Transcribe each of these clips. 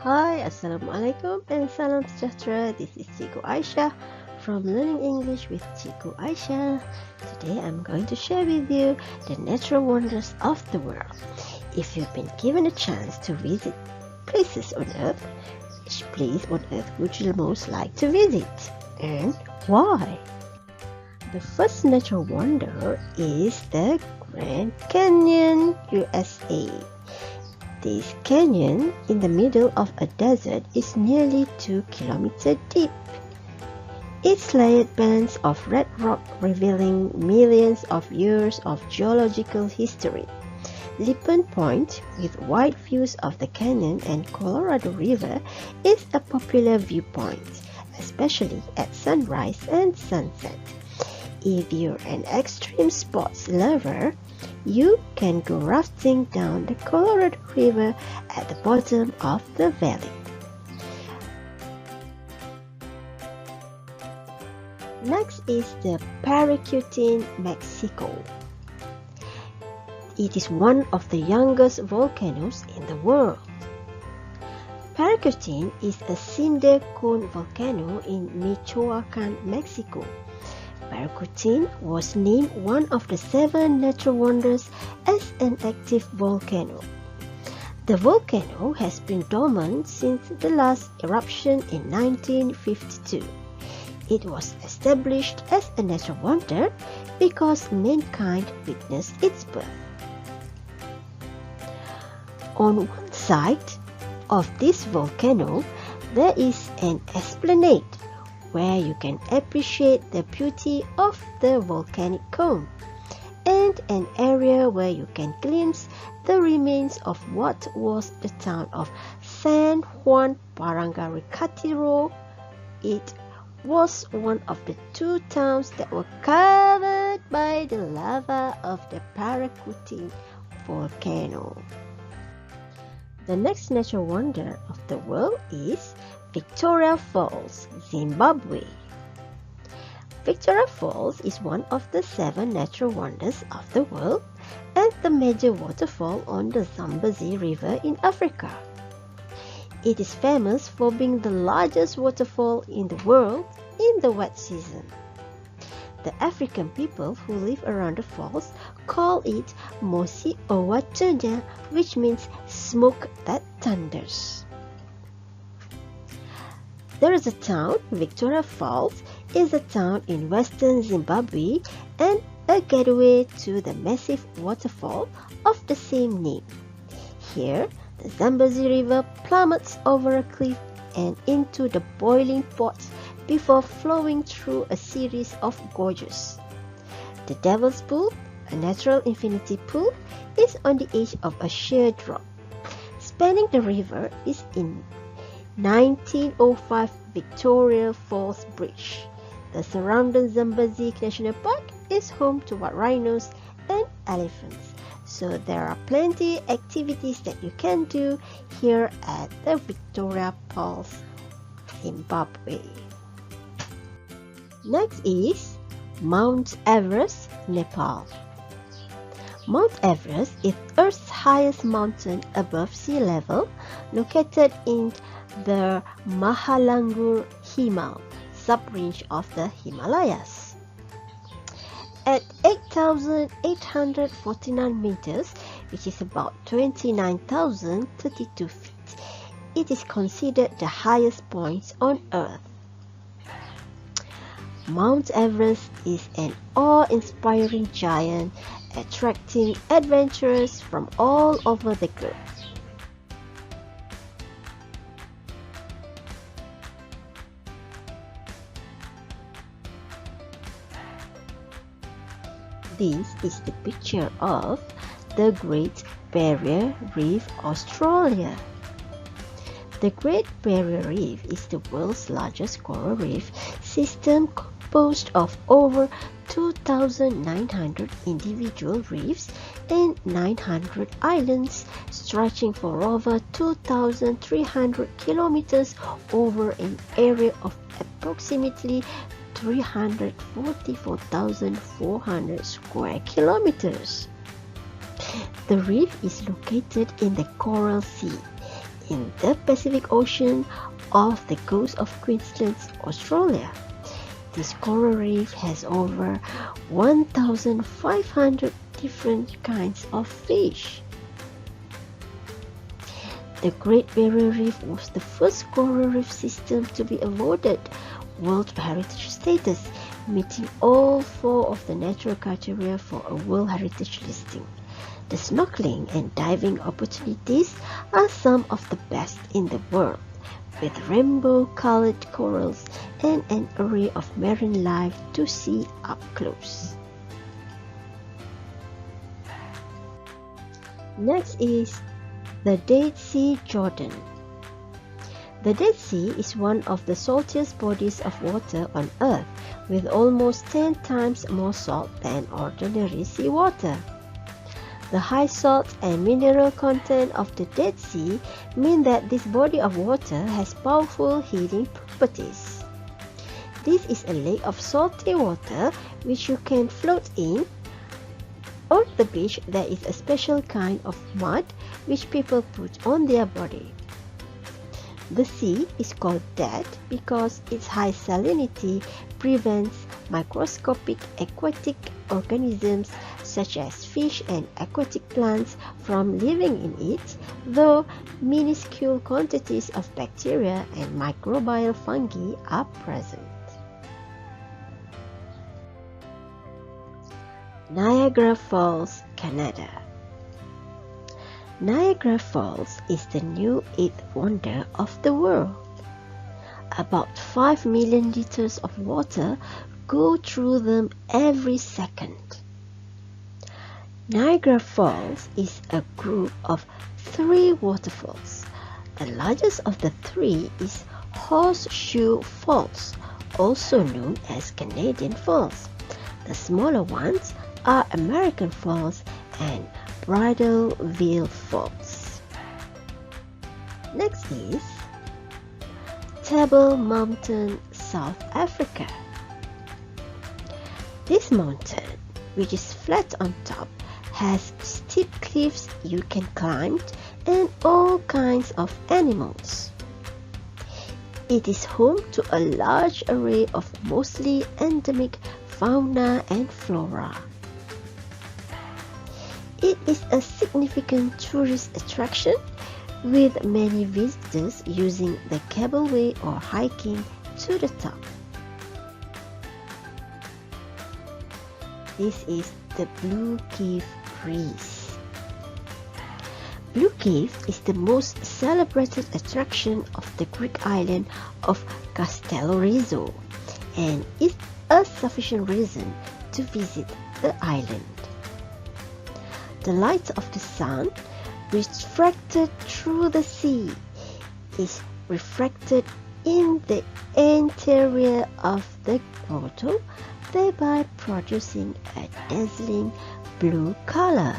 Hi, Assalamualaikum and Salam Sejahtera. This is Cikgu Aisyah from Learning English with Cikgu Aisyah. Today I'm going to share with you the natural wonders of the world. If you've been given a chance to visit places on Earth, which place on Earth would you most like to visit and why? The first natural wonder is the Grand Canyon, USA. This canyon in the middle of a desert is nearly 2 kilometers deep. Its layered bands of red rock revealing millions of years of geological history. Lipan Point, with wide views of the canyon and Colorado River, is a popular viewpoint, especially at sunrise and sunset. If you're an extreme sports lover, you can go rafting down the Colorado River at the bottom of the valley. Next is the Pachuca Mexico. It is one of the youngest volcanoes in the world. Pachuca is a cinder cone volcano in Michoacan, Mexico. Pachuca was named one of the 7 natural wonders as an active volcano. The volcano has been dormant since the last eruption in 1952. It was established as a natural wonder because mankind witnessed its birth. On one side of this volcano, there is an esplanade where you can appreciate the beauty of the volcanic cone, and an area where you can glimpse the remains of what was the town of San Juan Parangaricatiro. It was one of the 2 towns that were covered by the lava of the Pachuca volcano. The next natural wonder of the world is Victoria Falls, Zimbabwe. Victoria Falls is one of the 7 natural wonders of the world and the major waterfall on the Zambezi River in Africa. It is famous for being the largest waterfall in the world in the wet season. The African people who live around the falls call it Mosi Owatenya, which means smoke that thunders. There is a town, Victoria Falls, is a town in western Zimbabwe and a gateway to the massive waterfall of the same name. Here, the Zambezi River plummets over a cliff and into the boiling pot before flowing through a series of gorges. The Devil's Pool, a natural infinity pool, is on the edge of a sheer drop. Spanning the river is in 1905 Victoria Falls Bridge. The surrounding Zambezi National Park is home to wild rhinos and elephants, so there are plenty activities that you can do here at the Victoria Falls, Zimbabwe. Next is Mount Everest, Nepal. Mount Everest is Earth's highest mountain above sea level, located in the Mahalangur Himal sub-range of the Himalayas. At 8,849 meters, which is about 29,032 feet, it is considered the highest point on Earth. Mount Everest is an awe-inspiring giant, attracting adventurers from all over the globe. This is the picture of the Great Barrier Reef, Australia. The Great Barrier Reef is the world's largest coral reef system composed of over 2,900 individual reefs and 900 islands stretching for over 2,300 kilometers over an area of approximately 344,400 square kilometers. The reef is located in the Coral Sea, in the Pacific Ocean off the coast of Queensland, Australia. This coral reef has over 1,500 different kinds of fish. The Great Barrier Reef was the first coral reef system to be awarded World Heritage status, meeting all 4 of the natural criteria for a World Heritage listing. The snorkeling and diving opportunities are some of the best in the world, with rainbow-colored corals and an array of marine life to see up close. Next is the Dead Sea, Jordan. The Dead Sea is one of the saltiest bodies of water on Earth, with almost 10 times more salt than ordinary seawater. The high salt and mineral content of the Dead Sea mean that this body of water has powerful healing properties. This is a lake of salty water which you can float in. On the beach, there is a special kind of mud which people put on their body. The sea is called dead because its high salinity prevents microscopic aquatic organisms such as fish and aquatic plants from living in it, though minuscule quantities of bacteria and microbial fungi are present. Niagara Falls, Canada. Niagara Falls is the new 8th wonder of the world. About 5 million liters of water go through them every second. Niagara Falls is a group of 3 waterfalls. The largest of the 3 is Horseshoe Falls, also known as Canadian Falls. The smaller ones are American Falls and Bridalveil Falls. Next is Table Mountain, South Africa. This mountain, which is flat on top, has steep cliffs you can climb and all kinds of animals. It is home to a large array of mostly endemic fauna and flora. It is a significant tourist attraction, with many visitors using the cableway or hiking to the top. This is the Blue Cave, Greece. Blue Cave is the most celebrated attraction of the Greek island of Castellorizo and is a sufficient reason to visit the island. The light of the sun, refracted through the sea, is refracted in the interior of the grotto, thereby producing a dazzling blue color.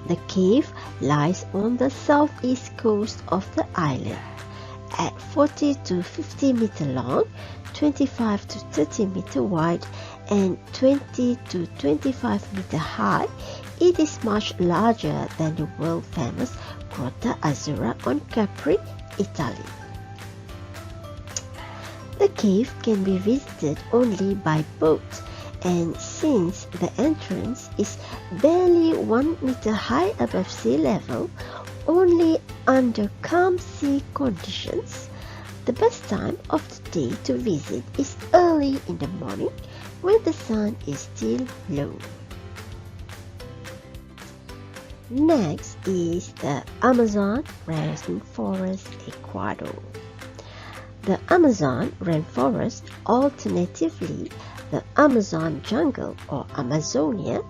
The cave lies on the southeast coast of the island. At 40 to 50 meter long, 25 to 30 meter wide, and 20 to 25 meter high, it is much larger than the world-famous Grotta Azzurra on Capri, Italy. The cave can be visited only by boat, and since the entrance is barely 1 meter high above sea level, only under calm sea conditions, the best time of the day to visit is early in the morning when the sun is still low. Next is the Amazon Rainforest, Ecuador. The Amazon Rainforest, alternatively the Amazon jungle or Amazonia,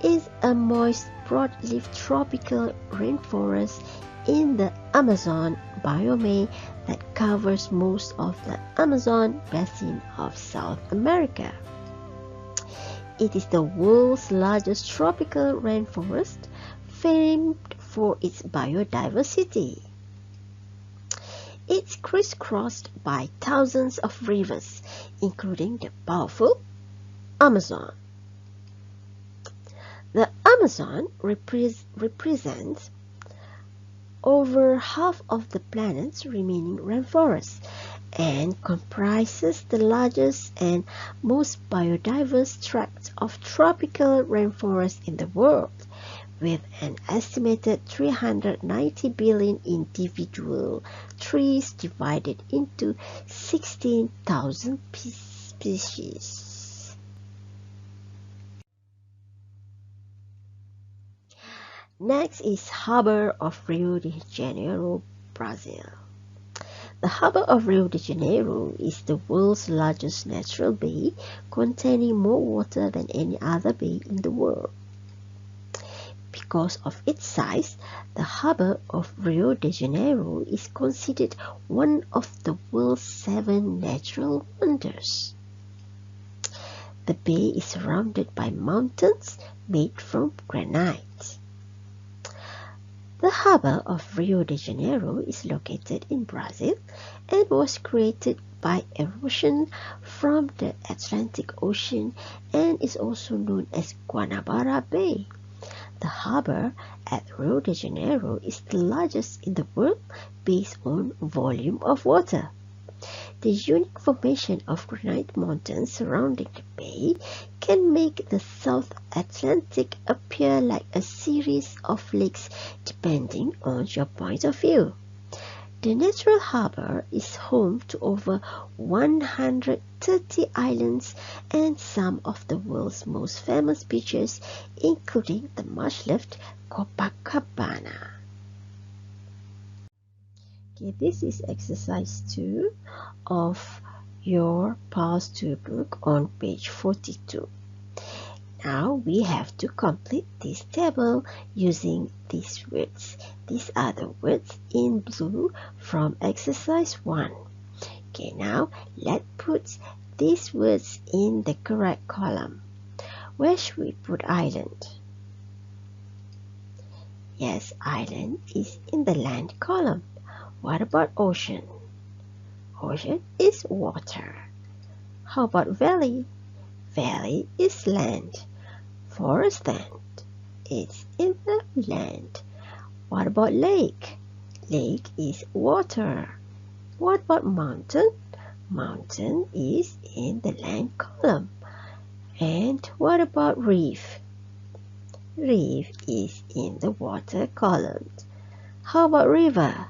is a moist broadleaf tropical rainforest in the Amazon biome that covers most of the Amazon basin of South America. It is the world's largest tropical rainforest, famed for its biodiversity. It's crisscrossed by thousands of rivers, including the powerful Amazon. The Amazon represents over half of the planet's remaining rainforest and comprises the largest and most biodiverse tract of tropical rainforest in the world, with an estimated 390 billion individual trees divided into 16,000 species. Next is Harbour of Rio de Janeiro, Brazil. The Harbour of Rio de Janeiro is the world's largest natural bay, containing more water than any other bay in the world. Because of its size, the Harbour of Rio de Janeiro is considered one of the world's 7 natural wonders. The bay is surrounded by mountains made from granite. The Harbour of Rio de Janeiro is located in Brazil and was created by erosion from the Atlantic Ocean and is also known as Guanabara Bay. The harbour at Rio de Janeiro is the largest in the world based on volume of water. The unique formation of granite mountains surrounding the bay can make the South Atlantic appear like a series of lakes depending on your point of view. The natural harbour is home to over 130 islands and some of the world's most famous beaches, including the much-loved Copacabana. Okay, this is exercise 2 of your Pause 2 book on page 42. Now we have to complete this table using these words. These are the words in blue from exercise 1. Okay, now let's put these words in the correct column. Where should we put island? Yes, island is in the land column. What about ocean? Ocean is water. How about valley? Valley is land. Forest land is in the land. What about lake? Lake is water. What about mountain? Mountain is in the land column. And what about reef? Reef is in the water column. How about river?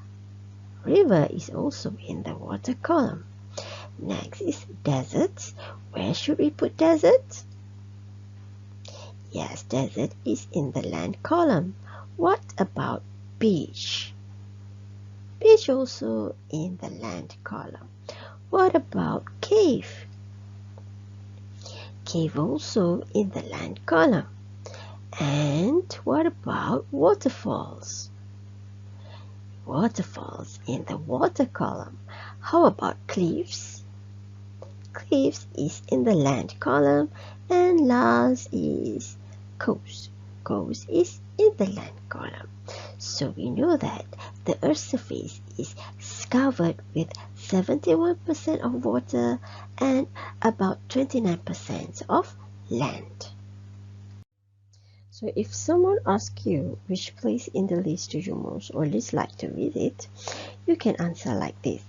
River is also in the water column. Next is desert. Where should we put desert? Yes, desert is in the land column. What about beach? Beach also in the land column. What about cave? Cave also in the land column. And what about waterfalls? Waterfalls in the water column. How about cliffs? Cliffs is in the land column. And last is coast. Coast is in the land column. So we know that the Earth's surface is covered with 71% of water and about 29% of land. So if someone asks you which place in the list do you most or least like to visit, you can answer like this.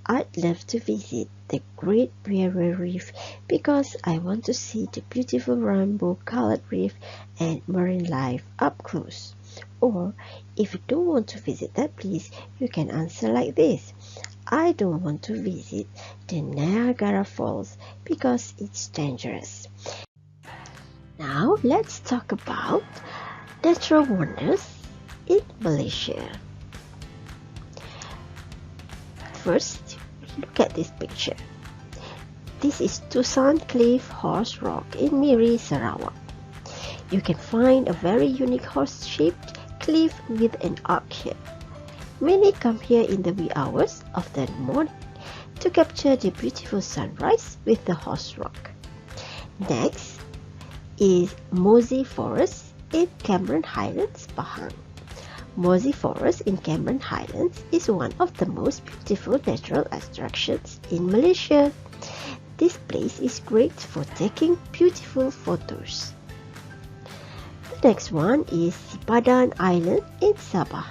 I'd love to visit the Great Barrier Reef because I want to see the beautiful rainbow-colored reef and marine life up close. Or if you don't want to visit that place, you can answer like this. I don't want to visit the Niagara Falls because it's dangerous. Now let's talk about natural wonders in Malaysia. First, look at this picture. This is Tusan Cliff Horse Rock in Miri, Sarawak. You can find a very unique horse-shaped cliff with an arc here. Many come here in the wee hours of the morning to capture the beautiful sunrise with the horse rock. Next is Mosey Forest in Cameron Highlands, Pahang. Mosey Forest in Cameron Highlands is one of the most beautiful natural attractions in Malaysia. This place is great for taking beautiful photos. The next one is Sipadan Island in Sabah.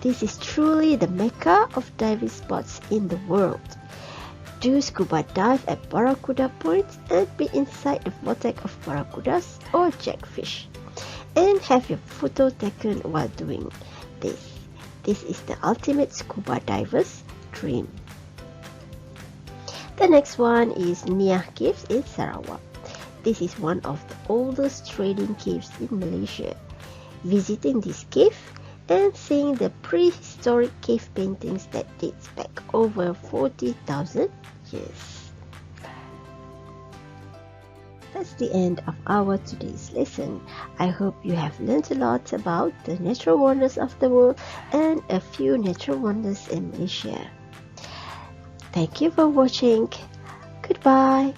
This is truly the mecca of diving spots in the world. Do scuba dive at Barracuda Point and be inside the vortex of barracudas or jackfish. And have your photo taken while doing this. This is the ultimate scuba diver's dream. The next one is Nia Caves in Sarawak. This is one of the oldest trading caves in Malaysia. Visiting this cave and seeing the prehistoric cave paintings that dates back over 40,000 years. That's the end of our today's lesson. I hope you have learned a lot about the natural wonders of the world and a few natural wonders in Malaysia. Thank you for watching. Goodbye.